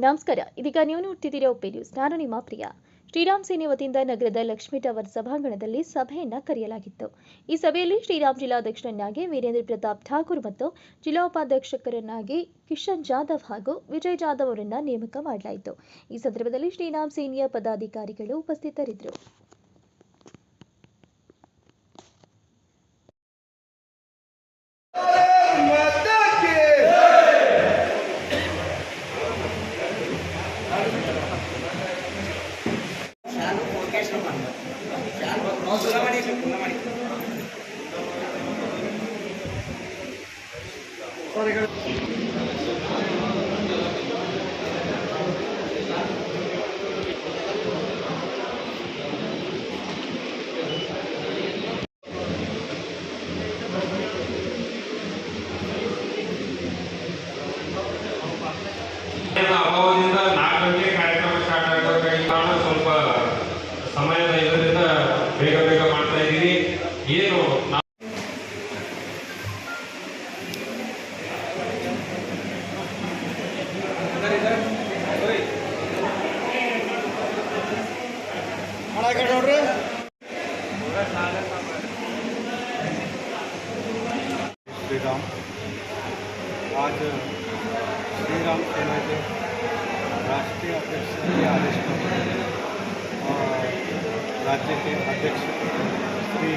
ನಮಸ್ಕಾರ. ಇದೀಗ ನೀವು ನೋಡ್ತಿದ್ದೀರಾ ಒಪ್ಪೆ ನ್ಯೂಸ್. ನಾನು ನಿಮ್ಮ ಪ್ರಿಯ. ಶ್ರೀರಾಮ್ ಸೇನೆ ವತಿಯಿಂದ ನಗರದ ಲಕ್ಷ್ಮೀ ಟವರ್ ಸಭಾಂಗಣದಲ್ಲಿ ಸಭೆಯನ್ನ ಕರೆಯಲಾಗಿತ್ತು. ಈ ಸಭೆಯಲ್ಲಿ ಶ್ರೀರಾಮ್ ಜಿಲ್ಲಾಧ್ಯಕ್ಷರನ್ನಾಗಿ ವೀರೇಂದ್ರ ಪ್ರತಾಪ್ ಠಾಕೂರ್ ಮತ್ತು ಜಿಲ್ಲಾ ಉಪಾಧ್ಯಕ್ಷರನ್ನಾಗಿ ಕಿಶನ್ ಜಾಧವ್ ಹಾಗೂ ವಿಜಯ್ ಜಾಧವ್ ಅವರನ್ನ ನೇಮಕ ಮಾಡಲಾಯಿತು. ಈ ಸಂದರ್ಭದಲ್ಲಿ ಶ್ರೀರಾಮ್ ಸೇನೆಯ ಪದಾಧಿಕಾರಿಗಳು ಉಪಸ್ಥಿತರಿದ್ದರು. ಅಭಾವದಿಂದ 4 ಗಂಟೆ ಕಾರ್ಯಕ್ರಮ ಸ್ಟಾರ್ಟ್ ಆಗಬೇಕಾಗಿ ಕಾರಣ ಸ್ವಲ್ಪ ಸಮಯದ ಇದರಿಂದ ಬೇಗ ಮಾಡ್ತಾ ಇದ್ದೀವಿ. ಏನು श्रीराम आज श्रीराम सेना के राष्ट्रीय अध्यक्ष के आदेश पर और राज्य के अध्यक्ष श्री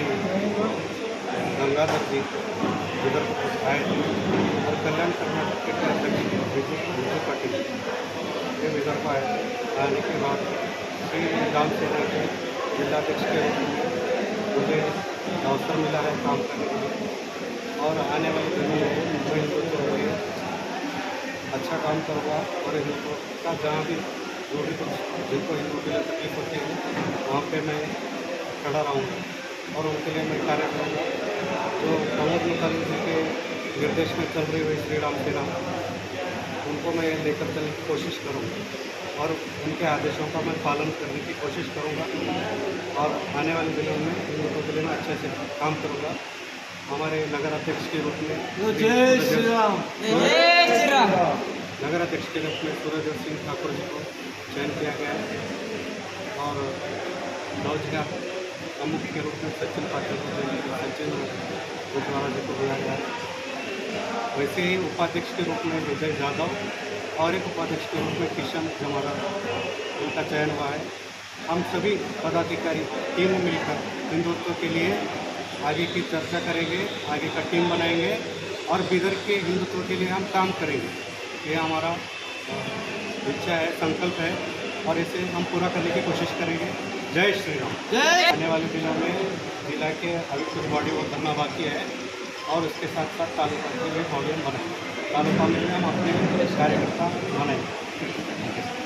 गंगाधर जी इधर आए और कल्याण कर्नाटक के अध्यक्ष विजय पाटिल ये इधर आए। आने के बाद श्री राम सेना के जिलाध्यक्ष के रूप में मुझे अवसर मिला है काम करने के लिए और आने वाले दिनों में मैं हिंदुत्व के लिए अच्छा काम करूँगा और हिंदुत्व का जहाँ भी जो भी कुछ जिनको हिंदू के लिए तकलीफ होती है वहाँ पे मैं खड़ा रहूँगा और उनके लिए मैं कार्य करूँगा। जो प्रमोद मुखर्जी जी के निर्देश में चल रही हुई श्री राम सेना उनको मैं लेकर चलने की कोशिश करूँगा और उनके आदेशों का मैं पालन करने की कोशिश करूँगा और आने वाले दिनों में हिंदुत्व के लिए मैं अच्छे से काम करूँगा। हमारे नगर अध्यक्ष के रूप में जय श्री राम नगर अध्यक्ष के रूप में सूरज सिंह ठाकुर जी को चयन किया गया है और नौजवान प्रमुख के रूप में सचिन पाटिल को सचिन गुजवारा जी को दिया गया है। वैसे ही उपाध्यक्ष के रूप में विजय जाधव और एक उपाध्यक्ष के रूप में किशन जमारा उनका चयन हुआ है। हम सभी पदाधिकारी टीम मिलकर हिंदुत्व के लिए आगे की चर्चा करेंगे, आगे का टीम बनाएंगे और बिदर के हिंदुत्व के लिए हम काम करेंगे। ये हमारा इच्छा है, संकल्प है और इसे हम पूरा करने की कोशिश करेंगे। जय श्री राम। आने वाले दिनों में जिला के अभी कुछ बॉडी वो करना बाकी है और उसके साथ साथ तालुका के लिए बॉडी हम बनाएंगे। तालुका में हम अपने कार्यकर्ता बनाएंगे।